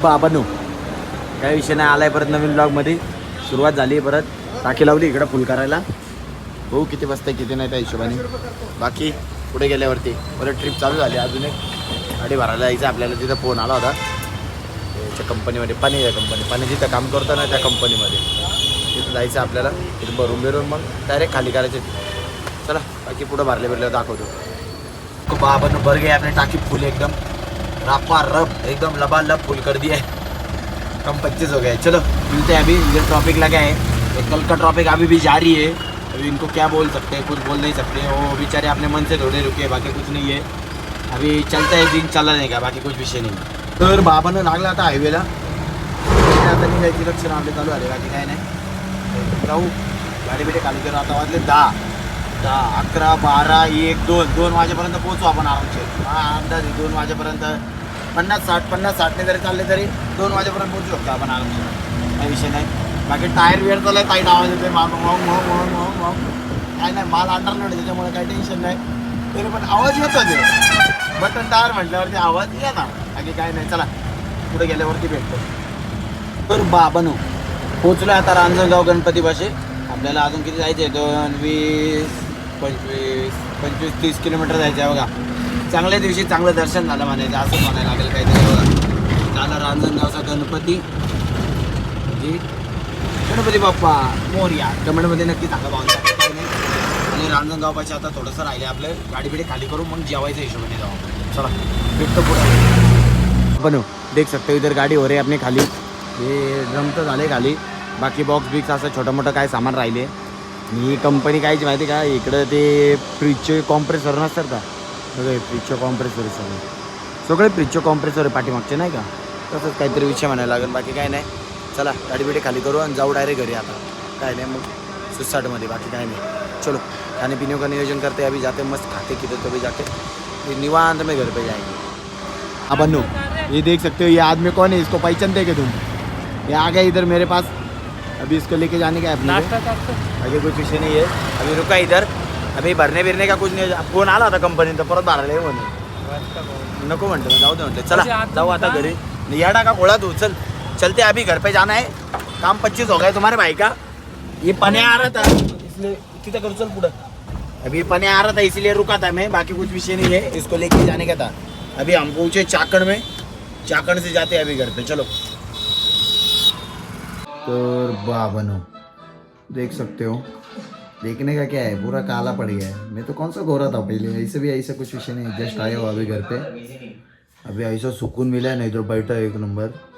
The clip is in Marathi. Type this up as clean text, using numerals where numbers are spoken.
बाबांनो काही विषय नाही आलाय परत नवीन ब्लॉगमध्ये सुरुवात झाली आहे परत टाकी लावली इकडं फुल करायला भाऊ किती बसतंय किती नाही त्या हिशोबाने बाकी पुढे गेल्यावरती परत ट्रिप चालू झाली अजून एक गाडी भरायला जायचं आपल्याला तिथं फोन आला होता त्याच्या कंपनीमध्ये पाणी या पाणी जिथं काम करतो ना त्या कंपनीमध्ये तिथं जायचं आपल्याला तिथं भरून बिरून मग डायरेक्ट खाली करायचे चला बाकी पुढं भरले दाखवतो बाबांनो भर गए आपने टाकी फुल एकदम रापा रब एकदम लबालब फुल कर दिया है कम 25 हो गए चलो मिलते हैं अभी इधर ट्रॉफिक लगा है कल का ट्रॉफिक अभी भी जारी है अभी इनको क्या बोल सकते हैं कुछ बोल नहीं सकते वो बेचारे अपने मन से थोड़े रुके बाकी कुछ नहीं है अभी चलता है दिन चला नहीं का बाकी कुछ विषय नहीं तर बाबांना लागला आता हायवेला आता निघायची लक्षण आपले चालू आले बाकी काय नाही जाऊ गाडी बिडी खाली करू आता वाजले 10 11 12 1 2 वाजेपर्यंत पोहोचू आपण आरामशीर अंदाज 2 वाजेपर्यंत 50-60 ने जरी चालले तरी 2 वाजेपर्यंत पोहोचू शकतो आपण आरामशीर काही विषय नाही बाकी टायर वेळ चाललाय काही आवाज येतोय काय नाही माल अंडरलोड त्याच्यामुळे काही टेन्शन नाही तरी पण आवाज येतो ते बटन टायर म्हटल्यावरती आवाज येणार बाकी काय नाही चला पुढे गेल्यावरती भेटतो तर बाबांनो पोहोचलो आता रांजणगाव गणपतीपाशी आपल्याला अजून किती जायचं आहे 25-30 किलोमीटर जायचं आहे बघा चांगल्या दिवशी चांगलं दर्शन झालं म्हणायचं असं म्हणायला लागेल काहीतरी बघा झाला रांजणगावचा गणपती जी गणपती बाप्पा मोरया कमेंटमध्ये नक्की सांगा पाहून काही नाही आणि रांजणगावपाशी आता थोडंसं राहिले आपलं गाडी बिडी खाली करून मग जेवायचं हिशोबाने जाऊ चला भेटतो पुढे बनू देख सकते हो इधर गाडी हो रही है अपने खाली हे ड्रम तर झाले खाली बाकी बॉक्स बिक्स असं छोटं मोठं काय सामान राहिले आणि ही कंपनी कायची माहिती का इकडं ते फ्रीजचे कॉम्प्रेसर नसतात का बघा फ्रीजचे कॉम्प्रेसर सगळे फ्रीजचे कॉम्प्रेसर पाठीमागचे नाही का तसंच काहीतरी विषय म्हणायला लागेल बाकी काय नाही चला गाडी बिडी खाली करू आणि जाऊ डायरेक्ट घरी आता काय नाही मग सुसाटमध्ये बाकी काय नाही चलो खाने पीने का नियोजन करते अभी जाते मस्त खाते किधर तो भी जाके फिर निवांत में घर पे जाएंगे अब अन्नू ये देख सकते हो ये आदमी कौन है इसको पहचानते क्या तुम ये आ गया इधर मेरे पास अभी इसको लेके जाने का है अपने आगे कुछ विषय नहीं है अभी रुका इधर अभी भरने बिरने का कुछ नहीं फोन आला होता कंपनी तर परत भरायला ये म्हणे नको म्हणतो जाऊ दे म्हणते चला जाऊ आता घरी याडा का गोळा तू चल चलते अभी घर पे जाना है काम 25 हो गए तुम्हारे भाई का ये पने आ रहा था इसलिए कितना करो चल पूरा अभी पने आ रहा था इसलिए रुका था मैं बाकी कुछ विषय नहीं है इसको लेके जाने का था अभी हम पहुंचे चाकण में चाकण से जाते अभी घर पे चलो तो बाबनो देख सकते हो देखने का क्या है पूरा काला पड़ गया है मैं तो कौन सा गोरा था पहले ऐसे भी ऐसा कुछ विषय नहीं जस्ट आया हो अभी घर पे अभी ऐसा सुकून मिला है नहीं तो बैठा एक नंबर